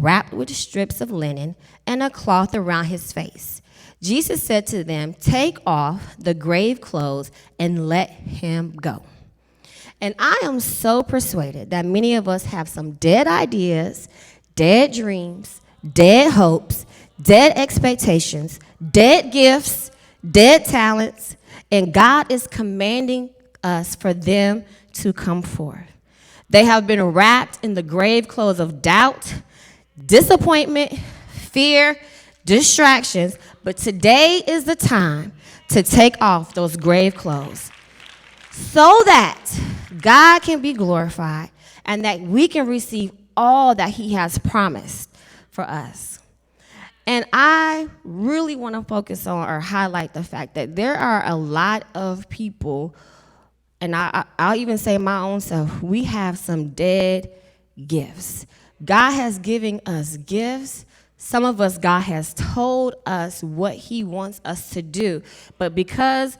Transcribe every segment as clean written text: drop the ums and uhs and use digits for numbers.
wrapped with strips of linen and a cloth around his face. Jesus said to them, "Take off the grave clothes and let him go." And I am so persuaded that many of us have some dead ideas, dead dreams, dead hopes, dead expectations, dead gifts, dead talents, and God is commanding us for them to come forth. They have been wrapped in the grave clothes of doubt, disappointment, fear, distractions, but today is the time to take off those grave clothes so that God can be glorified and that we can receive all that he has promised for us. And I really want to focus on or highlight the fact that there are a lot of people, and I'll even say my own self, we have some dead gifts. God has given us gifts. Some of us, God has told us what he wants us to do. But because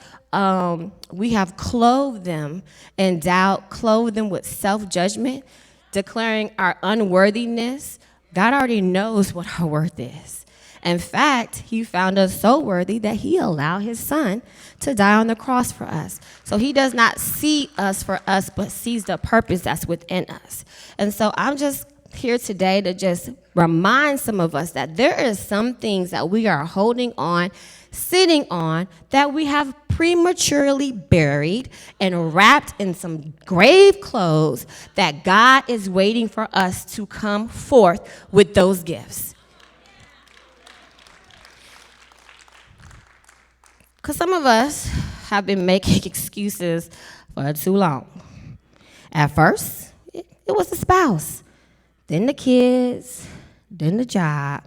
we have clothed them in doubt, clothed them with self-judgment, declaring our unworthiness, God already knows what our worth is. In fact, he found us so worthy that he allowed his son to die on the cross for us. So he does not see us for us, but sees the purpose that's within us. And so I'm just here today to just remind some of us that there is some things that we are holding on, sitting on, that we have prematurely buried and wrapped in some grave clothes that God is waiting for us to come forth with those gifts. Because some of us have been making excuses for too long. At first, it was the spouse, then the kids, then the job,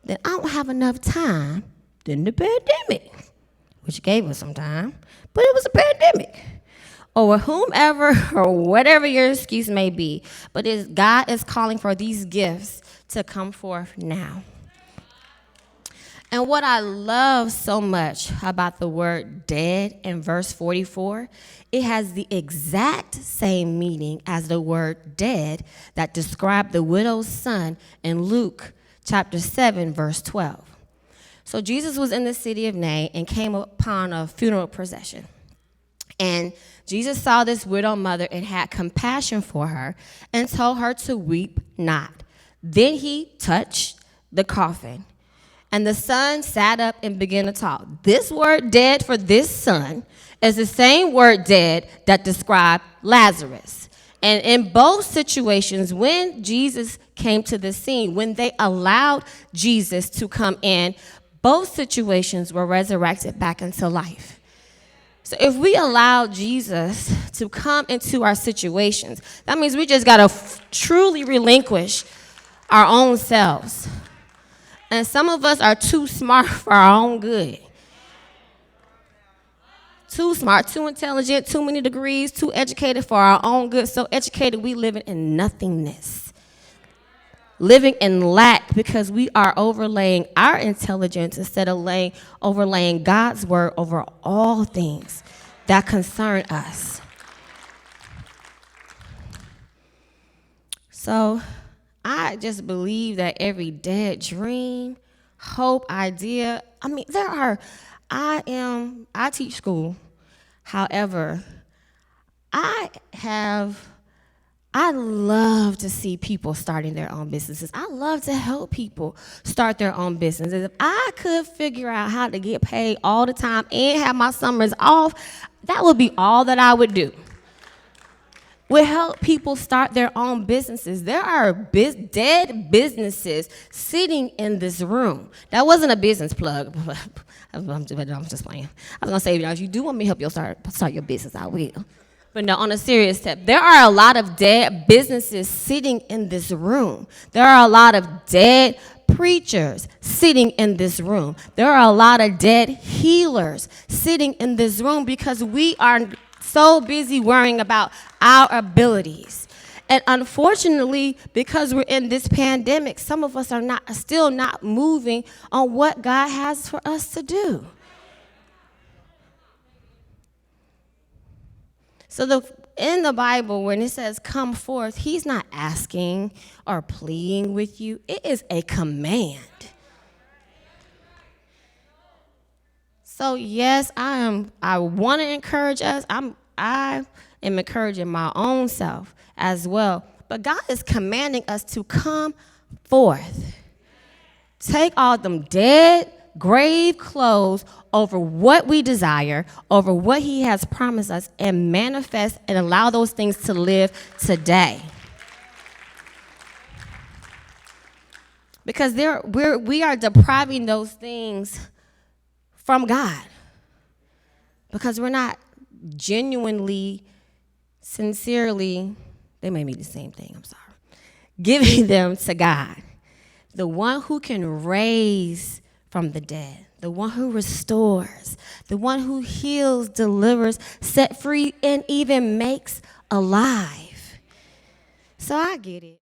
then I don't have enough time, then the pandemic, which gave us some time, but it was a pandemic. Or whomever or whatever your excuse may be, but God is calling for these gifts to come forth now. And what I love so much about the word dead in verse 44, it has the exact same meaning as the word dead that described the widow's son in Luke chapter 7, verse 12. So Jesus was in the city of Nain and came upon a funeral procession. And Jesus saw this widow mother and had compassion for her and told her to weep not. Then he touched the coffin. And the son sat up and began to talk. This word dead for this son is the same word dead that described Lazarus. And in both situations, when Jesus came to the scene, when they allowed Jesus to come in, both situations were resurrected back into life. So if we allow Jesus to come into our situations, that means we just got to truly relinquish our own selves. And some of us are too smart for our own good. Too smart, too intelligent, too many degrees, too educated for our own good. So educated, we living in nothingness. Living in lack because we are overlaying our intelligence instead of overlaying God's word over all things that concern us. So I just believe that every dead dream, hope, idea, I teach school. However, I love to see people starting their own businesses. I love to help people start their own businesses. If I could figure out how to get paid all the time and have my summers off, that would be all that I would do. We help people start their own businesses. There are dead businesses sitting in this room. That wasn't a business plug. I'm just playing. I was going to say, if you do want me to help you start your business, I will. But no, on a serious step, there are a lot of dead businesses sitting in this room. There are a lot of dead preachers sitting in this room. There are a lot of dead healers sitting in this room because we are so busy worrying about our abilities. And unfortunately, because we're in this pandemic, some of us are still not moving on what God has for us to do. So in the Bible, when it says come forth, he's not asking or pleading with you. It is a command. So yes, I want to encourage us. I am encouraging my own self as well. But God is commanding us to come forth. Take all them dead grave clothes over what we desire, over what he has promised us, and manifest and allow those things to live today. Because we are depriving those things from God. Because we're not genuinely, sincerely, they may be the same thing, I'm sorry, giving them to God. The one who can raise from the dead, the one who restores, the one who heals, delivers, set free, and even makes alive. So I get it.